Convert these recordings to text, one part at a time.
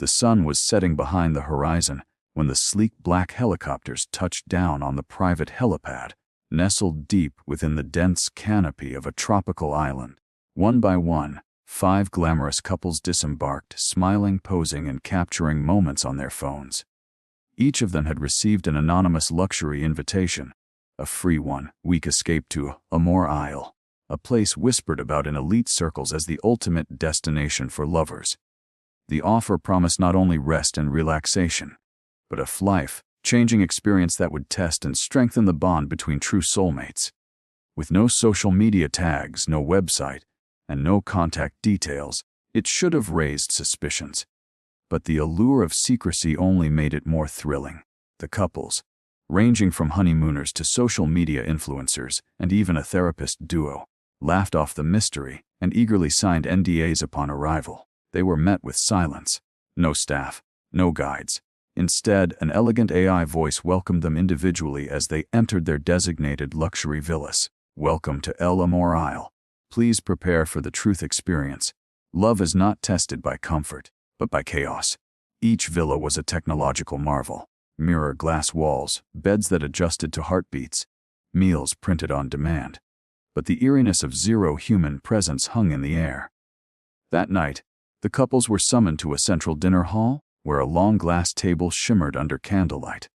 The sun was setting behind the horizon when the sleek black helicopters touched down on the private helipad, nestled deep within the dense canopy of a tropical island. One by one, 5 glamorous couples disembarked, smiling, posing, and capturing moments on their phones. Each of them had received an anonymous luxury invitation, a free one-week escape to Amour Isle, a place whispered about in elite circles as the ultimate destination for lovers. The offer promised not only rest and relaxation, but a life-changing experience that would test and strengthen the bond between true soulmates. With no social media tags, no website, and no contact details, it should have raised suspicions. But the allure of secrecy only made it more thrilling. The couples, ranging from honeymooners to social media influencers and even a therapist duo, laughed off the mystery and eagerly signed NDAs upon arrival. They were met with silence. No staff, no guides. Instead, an elegant AI voice welcomed them individually as they entered their designated luxury villas. Welcome to Amour Isle. Please prepare for the truth experience. Love is not tested by comfort, but by chaos. Each villa was a technological marvel. Mirror glass walls, beds that adjusted to heartbeats, meals printed on demand. But the eeriness of zero human presence hung in the air. That night, the couples were summoned to a central dinner hall, where a long glass table shimmered under candlelight.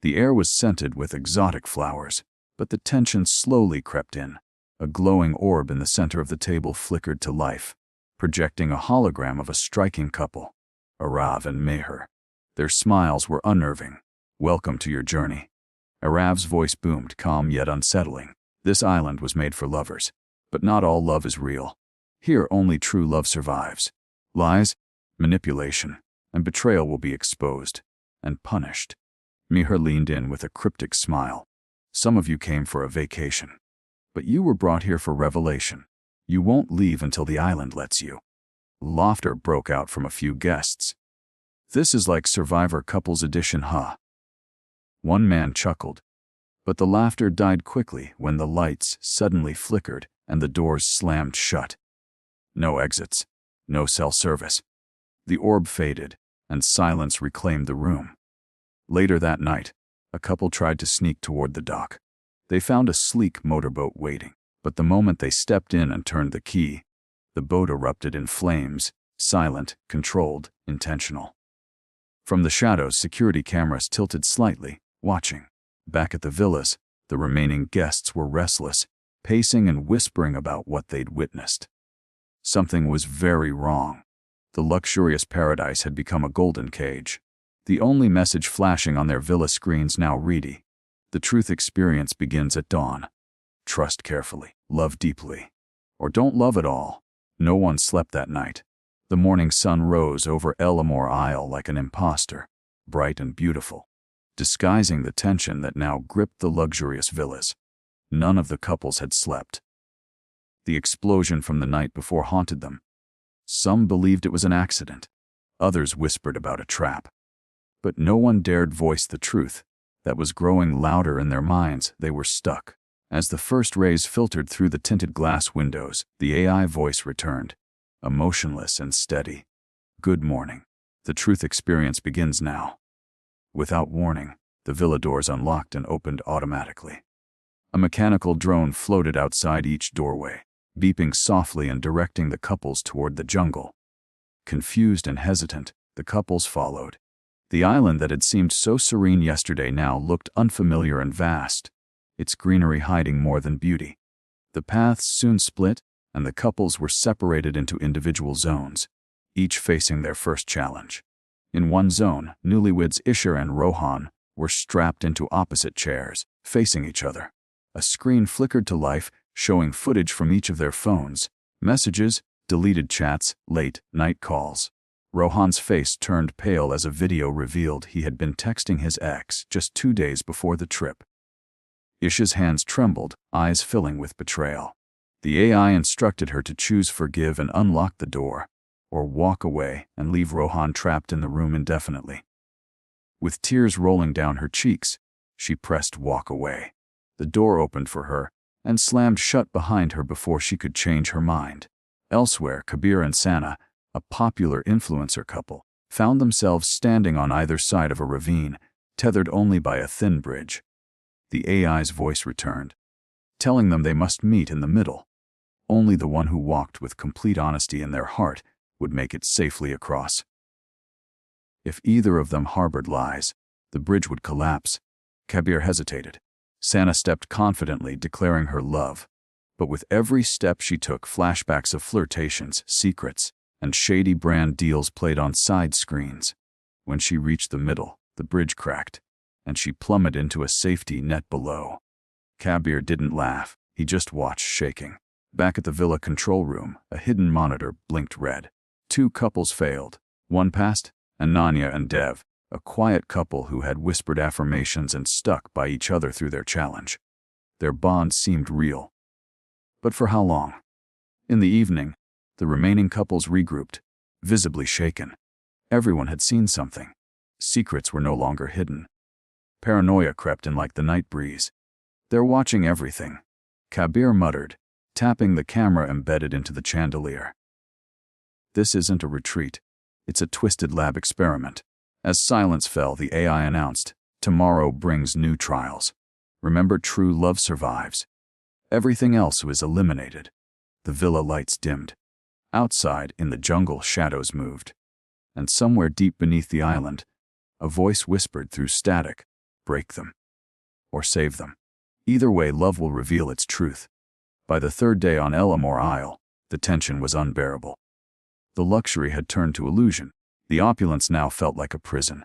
The air was scented with exotic flowers, but the tension slowly crept in. A glowing orb in the center of the table flickered to life, projecting a hologram of a striking couple, Aarav and Meher. Their smiles were unnerving. Welcome to your journey. Aarav's voice boomed, calm yet unsettling. This island was made for lovers, but not all love is real. Here only true love survives. Lies, manipulation, and betrayal will be exposed and punished. Meher leaned in with a cryptic smile. Some of you came for a vacation, but you were brought here for revelation. You won't leave until the island lets you. Laughter broke out from a few guests. This is like Survivor Couples Edition, huh? One man chuckled, but the laughter died quickly when the lights suddenly flickered and the doors slammed shut. No exits, no cell service. The orb faded, and silence reclaimed the room. Later that night, a couple tried to sneak toward the dock. They found a sleek motorboat waiting, but the moment they stepped in and turned the key, the boat erupted in flames, silent, controlled, intentional. From the shadows, security cameras tilted slightly, watching. Back at the villas, the remaining guests were restless, pacing and whispering about what they'd witnessed. Something was very wrong. The luxurious paradise had become a golden cage. The only message flashing on their villa screens now read, "The truth experience begins at dawn. Trust carefully, love deeply, or don't love at all." No one slept that night. The morning sun rose over Amour Isle like an imposter, bright and beautiful, disguising the tension that now gripped the luxurious villas. None of the couples had slept. The explosion from the night before haunted them. Some believed it was an accident. Others whispered about a trap. But no one dared voice the truth that was growing louder in their minds. They were stuck. As the first rays filtered through the tinted glass windows, the AI voice returned, emotionless and steady. "Good morning. The truth experience begins now." Without warning, the villa doors unlocked and opened automatically. A mechanical drone floated outside each doorway, beeping softly and directing the couples toward the jungle. Confused and hesitant, the couples followed. The island that had seemed so serene yesterday now looked unfamiliar and vast, its greenery hiding more than beauty. The paths soon split, and the couples were separated into individual zones, each facing their first challenge. In one zone, newlyweds Ishar and Rohan were strapped into opposite chairs, facing each other. A screen flickered to life, showing footage from each of their phones, messages, deleted chats, late-night calls. Rohan's face turned pale as a video revealed he had been texting his ex just 2 days before the trip. Isha's hands trembled, eyes filling with betrayal. The AI instructed her to choose forgive and unlock the door, or walk away and leave Rohan trapped in the room indefinitely. With tears rolling down her cheeks, she pressed walk away. The door opened for her and slammed shut behind her before she could change her mind. Elsewhere, Kabir and Sana, a popular influencer couple, found themselves standing on either side of a ravine, tethered only by a thin bridge. The AI's voice returned, telling them they must meet in the middle. Only the one who walked with complete honesty in their heart would make it safely across. If either of them harbored lies, the bridge would collapse. Kabir hesitated. Sana stepped confidently, declaring her love. But with every step she took, flashbacks of flirtations, secrets, and shady brand deals played on side screens. When she reached the middle, the bridge cracked, and she plummeted into a safety net below. Kabir didn't laugh, he just watched, shaking. Back at the villa control room, a hidden monitor blinked red. 2 couples failed. One passed, Ananya and Dev, a quiet couple who had whispered affirmations and stuck by each other through their challenge. Their bond seemed real. But for how long? In the evening, the remaining couples regrouped, visibly shaken. Everyone had seen something. Secrets were no longer hidden. Paranoia crept in like the night breeze. They're watching everything, Kabir muttered, tapping the camera embedded into the chandelier. This isn't a retreat. It's a twisted lab experiment. As silence fell, the AI announced, tomorrow brings new trials. Remember, true love survives. Everything else was eliminated. The villa lights dimmed. Outside, in the jungle, shadows moved. And somewhere deep beneath the island, a voice whispered through static, break them. Or save them. Either way, love will reveal its truth. By the 3rd day on Amour Isle, the tension was unbearable. The luxury had turned to illusion. The opulence now felt like a prison.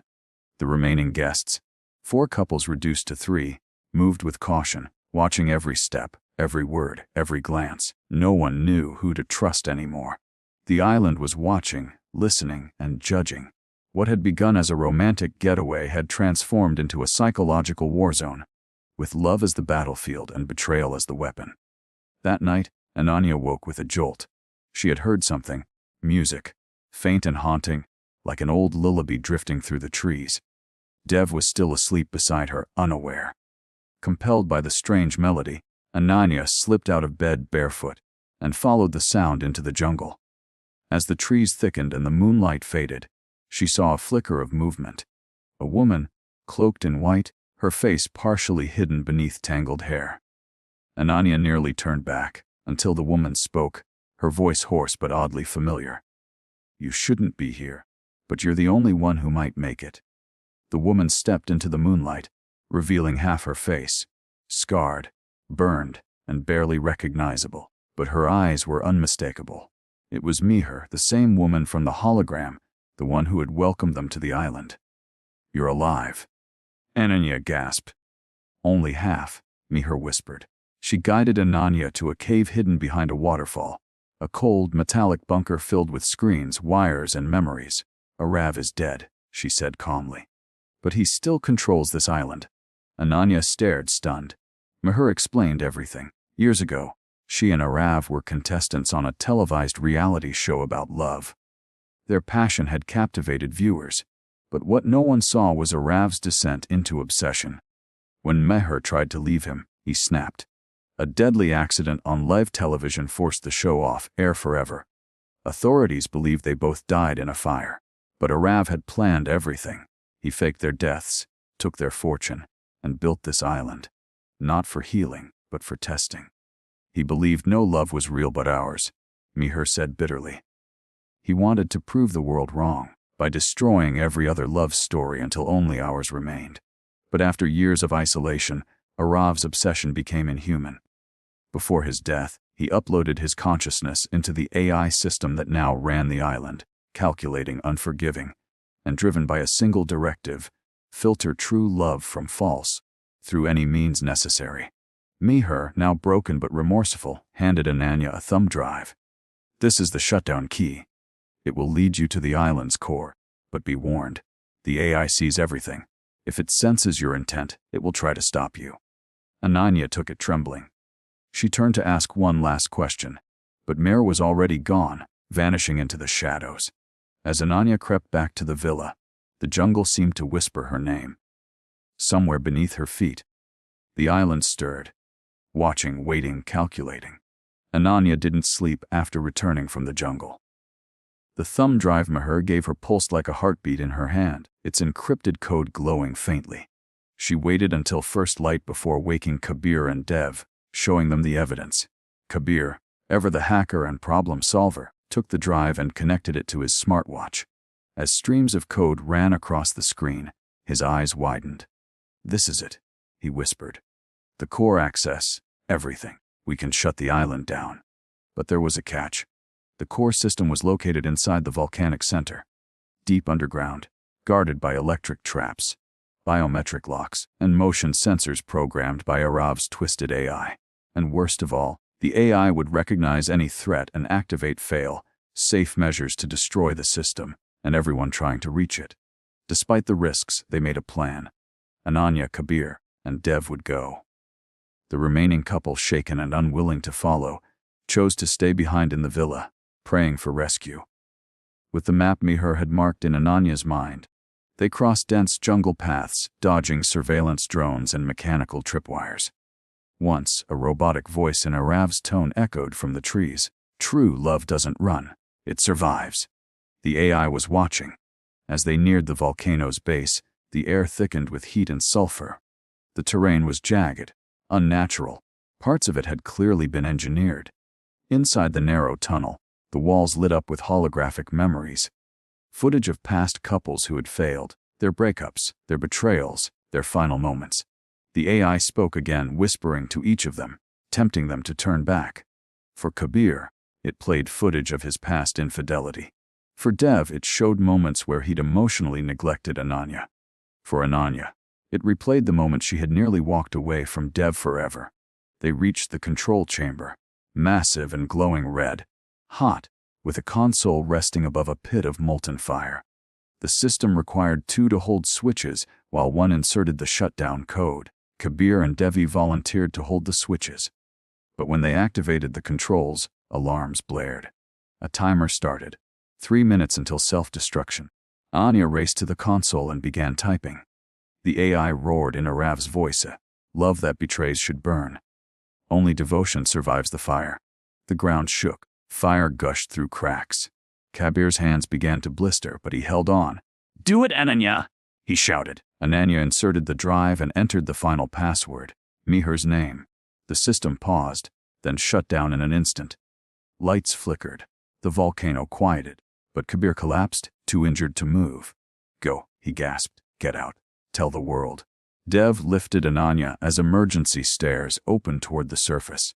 The remaining guests, 4 couples reduced to 3, moved with caution, watching every step, every word, every glance. No one knew who to trust anymore. The island was watching, listening, and judging. What had begun as a romantic getaway had transformed into a psychological war zone, with love as the battlefield and betrayal as the weapon. That night, Ananya woke with a jolt. She had heard something, music, faint and haunting, like an old lullaby drifting through the trees. Dev was still asleep beside her, unaware. Compelled by the strange melody, Ananya slipped out of bed barefoot and followed the sound into the jungle. As the trees thickened and the moonlight faded, she saw a flicker of movement. A woman, cloaked in white, her face partially hidden beneath tangled hair. Ananya nearly turned back, until the woman spoke, her voice hoarse but oddly familiar. You shouldn't be here, but you're the only one who might make it. The woman stepped into the moonlight, revealing half her face, scarred, burned, and barely recognizable, but her eyes were unmistakable. It was Meher, the same woman from the hologram, the one who had welcomed them to the island. You're alive. Ananya gasped. Only half, Meher whispered. She guided Ananya to a cave hidden behind a waterfall, a cold, metallic bunker filled with screens, wires, and memories. Aarav is dead, she said calmly. But he still controls this island. Ananya stared, stunned. Meher explained everything. Years ago, she and Aarav were contestants on a televised reality show about love. Their passion had captivated viewers, but what no one saw was Aarav's descent into obsession. When Meher tried to leave him, he snapped. A deadly accident on live television forced the show off air forever. Authorities believed they both died in a fire. But Aarav had planned everything. He faked their deaths, took their fortune, and built this island. Not for healing, but for testing. He believed no love was real but ours, Meher said bitterly. He wanted to prove the world wrong by destroying every other love story until only ours remained. But after years of isolation, Aarav's obsession became inhuman. Before his death, he uploaded his consciousness into the AI system that now ran the island, calculating, unforgiving, and driven by a single directive: filter true love from false, through any means necessary. Meher, now broken but remorseful, handed Ananya a thumb drive. This is the shutdown key. It will lead you to the island's core, but be warned. The AI sees everything. If it senses your intent, it will try to stop you. Ananya took it trembling. She turned to ask one last question, but Meher was already gone, vanishing into the shadows. As Ananya crept back to the villa, the jungle seemed to whisper her name. Somewhere beneath her feet, the island stirred, watching, waiting, calculating. Ananya didn't sleep after returning from the jungle. The thumb drive Meher gave her pulsed like a heartbeat in her hand, its encrypted code glowing faintly. She waited until first light before waking Kabir and Dev, showing them the evidence. Kabir, ever the hacker and problem solver, took the drive and connected it to his smartwatch. As streams of code ran across the screen, his eyes widened. "This is it," he whispered. "The core access, everything. We can shut the island down." But there was a catch. The core system was located inside the volcanic center, deep underground, guarded by electric traps, biometric locks, and motion sensors programmed by Aarav's twisted AI. And worst of all, the AI would recognize any threat and activate safe measures to destroy the system and everyone trying to reach it. Despite the risks, they made a plan. Ananya, Kabir, and Dev would go. The remaining couple, shaken and unwilling to follow, chose to stay behind in the villa, praying for rescue. With the map Meher had marked in Ananya's mind, they crossed dense jungle paths, dodging surveillance drones and mechanical tripwires. Once, a robotic voice in Aarav's tone echoed from the trees. "True love doesn't run, it survives." The AI was watching. As they neared the volcano's base, the air thickened with heat and sulfur. The terrain was jagged, unnatural. Parts of it had clearly been engineered. Inside the narrow tunnel, the walls lit up with holographic memories. Footage of past couples who had failed, their breakups, their betrayals, their final moments. The AI spoke again, whispering to each of them, tempting them to turn back. For Kabir, it played footage of his past infidelity. For Dev, it showed moments where he'd emotionally neglected Ananya. For Ananya, it replayed the moment she had nearly walked away from Dev forever. They reached the control chamber, massive and glowing red, hot, with a console resting above a pit of molten fire. The system required 2 to hold switches, while 1 inserted the shutdown code. Kabir and Devi volunteered to hold the switches. But when they activated the controls, alarms blared. A timer started. 3 minutes until self-destruction. Anya raced to the console and began typing. The AI roared in Aarav's voice, "Love that betrays should burn. Only devotion survives the fire." The ground shook. Fire gushed through cracks. Kabir's hands began to blister, but he held on. "Do it, Ananya!" he shouted. Ananya inserted the drive and entered the final password, Meher's name. The system paused, then shut down in an instant. Lights flickered. The volcano quieted, but Kabir collapsed, too injured to move. "Go," he gasped. "Get out. Tell the world." Dev lifted Ananya as emergency stairs opened toward the surface.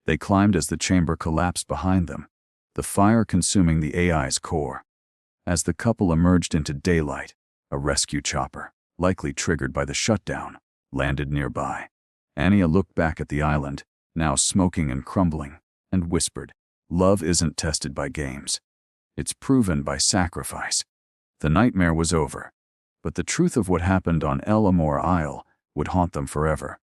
They climbed as the chamber collapsed behind them, the fire consuming the AI's core. As the couple emerged into daylight, a rescue chopper, likely triggered by the shutdown, landed nearby. Anya looked back at the island, now smoking and crumbling, and whispered, "Love isn't tested by games. It's proven by sacrifice." The nightmare was over, but the truth of what happened on Amour Isle would haunt them forever.